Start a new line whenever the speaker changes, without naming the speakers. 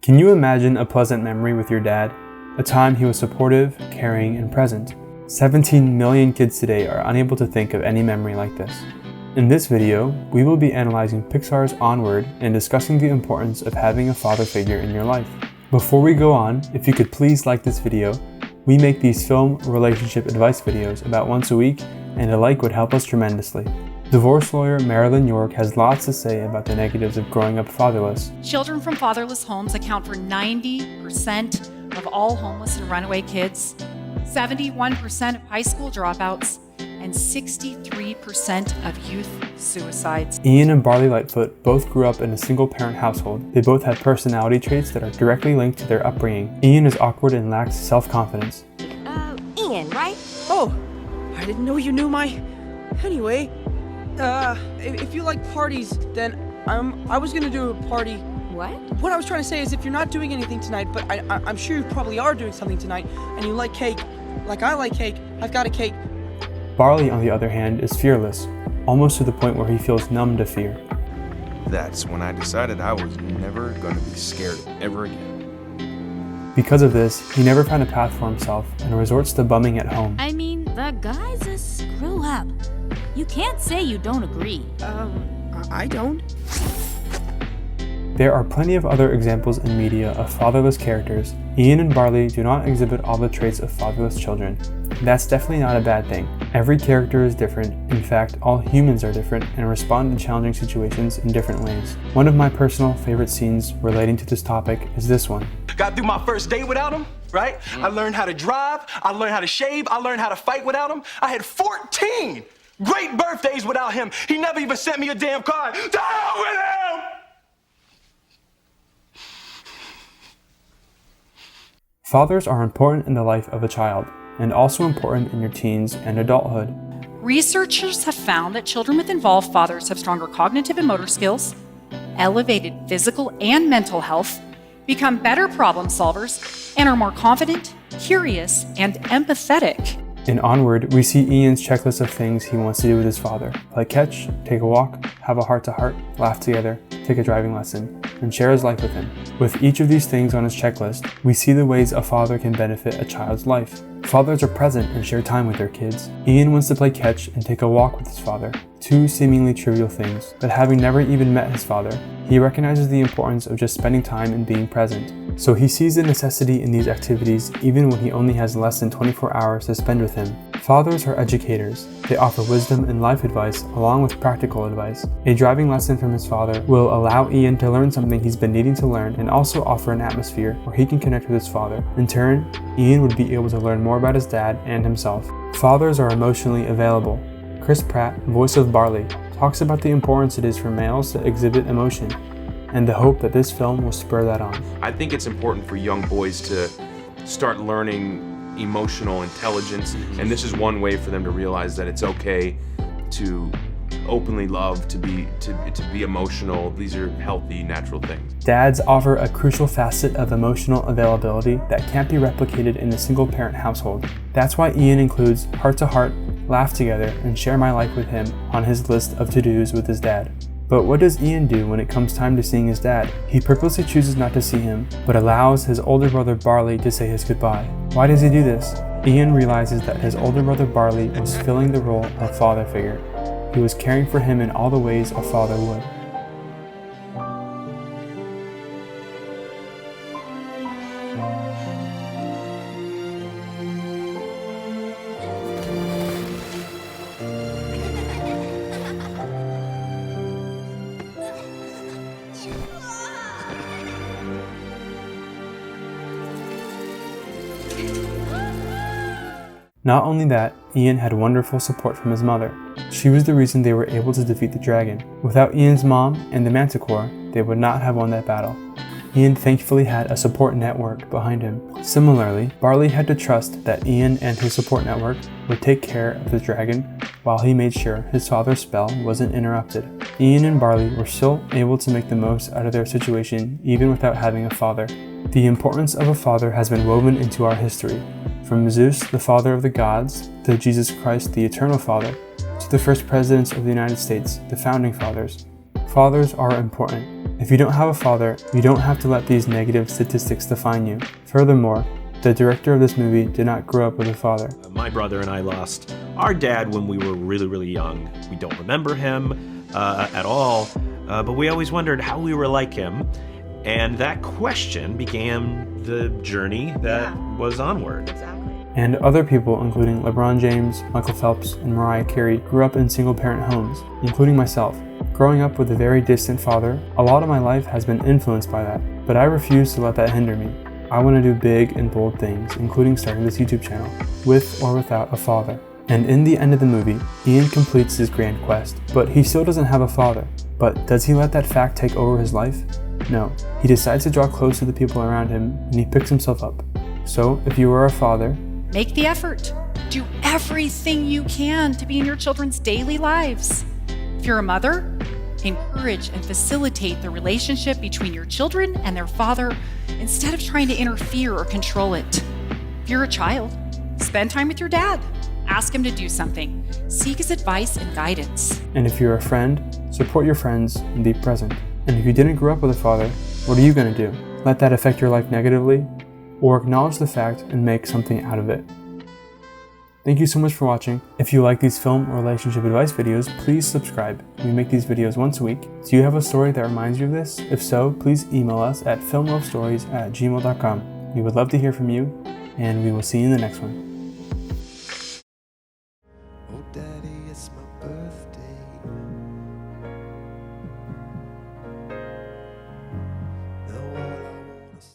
Can you imagine a pleasant memory with your dad? A time he was supportive, caring, and present. 17 million kids today are unable to think of any memory like this. In this video, we will be analyzing Pixar's Onward and discussing the importance of having a father figure in your life. Before we go on, if you could please like this video. We make these film relationship advice videos about once a week, and a like would help us tremendously. Divorce lawyer Marilyn York has lots to say about the negatives of growing up fatherless.
Children from fatherless homes account for 90% of all homeless and runaway kids, 71% of high school dropouts, and 63% of youth suicides.
Ian and Barley Lightfoot both grew up in a single-parent household. They both had personality traits that are directly linked to their upbringing. Ian is awkward and lacks self-confidence.
Ian, right?
Oh, I didn't know you knew my... Anyway, if you like parties, then I was gonna do a party.
What?
What I was trying to say is if you're not doing anything tonight, but I'm sure you probably are doing something tonight, and you like cake, like I like cake, I've got a cake.
Barley, on the other hand, is fearless, almost to the point where he feels numb to fear.
That's when I decided I was never going to be scared ever again.
Because of this, he never found a path for himself and resorts to bumming at home.
I mean, the guy's a screw up. You can't say you don't agree.
I don't.
There are plenty of other examples in media of fatherless characters. Ian and Barley do not exhibit all the traits of fatherless children. That's definitely not a bad thing. Every character is different. In fact, all humans are different and respond to challenging situations in different ways. One of my personal favorite scenes relating to this topic is this one.
Got through my first date without him, right? I learned how to drive, I learned how to shave, I learned how to fight without him. I had 14 great birthdays without him. He never even sent me a damn card. To hell with him!
Fathers are important in the life of a child, and also important in your teens and adulthood.
Researchers have found that children with involved fathers have stronger cognitive and motor skills, elevated physical and mental health, become better problem solvers, and are more confident, curious, and empathetic.
In Onward, we see Ian's checklist of things he wants to do with his father. Play catch, take a walk, have a heart-to-heart, laugh together, take a driving lesson, and share his life with him. With each of these things on his checklist, we see the ways a father can benefit a child's life. Fathers are present and share time with their kids. Ian wants to play catch and take a walk with his father. Two seemingly trivial things, but having never even met his father, he recognizes the importance of just spending time and being present. So he sees the necessity in these activities even when he only has less than 24 hours to spend with him. Fathers are educators. They offer wisdom and life advice along with practical advice. A driving lesson from his father will allow Ian to learn something he's been needing to learn and also offer an atmosphere where he can connect with his father. In turn, Ian would be able to learn more about his dad and himself. Fathers are emotionally available. Chris Pratt, voice of Barley, talks about the importance it is for males to exhibit emotion, and the hope that this film will spur that on.
I think it's important for young boys to start learning emotional intelligence, and this is one way for them to realize that it's okay to openly love, to be emotional. These are healthy, natural things.
Dads offer a crucial facet of emotional availability that can't be replicated in a single-parent household. That's why Ian includes heart-to-heart, laugh together, and share my life with him on his list of to-dos with his dad. But what does Ian do when it comes time to seeing his dad? He purposely chooses not to see him, but allows his older brother Barley to say his goodbye. Why does he do this? Ian realizes that his older brother Barley was filling the role of father figure. He was caring for him in all the ways a father would. Not only that, Ian had wonderful support from his mother. She was the reason they were able to defeat the dragon. Without Ian's mom and the Manticore, they would not have won that battle. Ian thankfully had a support network behind him. Similarly, Barley had to trust that Ian and his support network would take care of the dragon while he made sure his father's spell wasn't interrupted. Ian and Barley were still able to make the most out of their situation even without having a father. The importance of a father has been woven into our history, from Zeus, the father of the gods, to Jesus Christ, the eternal Father, to the first presidents of the United States, the founding fathers. Fathers are important. If you don't have a father, you don't have to let these negative statistics define you. Furthermore, the director of this movie did not grow up with a father.
My brother and I lost our dad when we were really, really young. We don't remember him at all, but we always wondered how we were like him. And that question began the journey that was Onward.
And other people, including LeBron James, Michael Phelps, and Mariah Carey, grew up in single-parent homes, including myself. Growing up with a very distant father, a lot of my life has been influenced by that, but I refuse to let that hinder me. I want to do big and bold things, including starting this YouTube channel, with or without a father. And in the end of the movie, Ian completes his grand quest, but he still doesn't have a father. But does he let that fact take over his life? No. He decides to draw close to the people around him, and he picks himself up. So, if you are a father,
Make the effort. Do everything you can to be in your children's daily lives. If you're a mother, encourage and facilitate the relationship between your children and their father instead of trying to interfere or control it. If you're a child, spend time with your dad. Ask him to do something. Seek his advice and guidance.
and if you're a friend, support your friends and be present. And if you didn't grow up with a father, what are you going to do? Let that affect your life negatively? Or acknowledge the fact and make something out of it? Thank you so much for watching. If you like these film or relationship advice videos, please subscribe. We make these videos once a week. Do you have a story that reminds you of this? If so, please email us at filmlovestories@gmail.com. We would love to hear from you, and we will see you in the next one.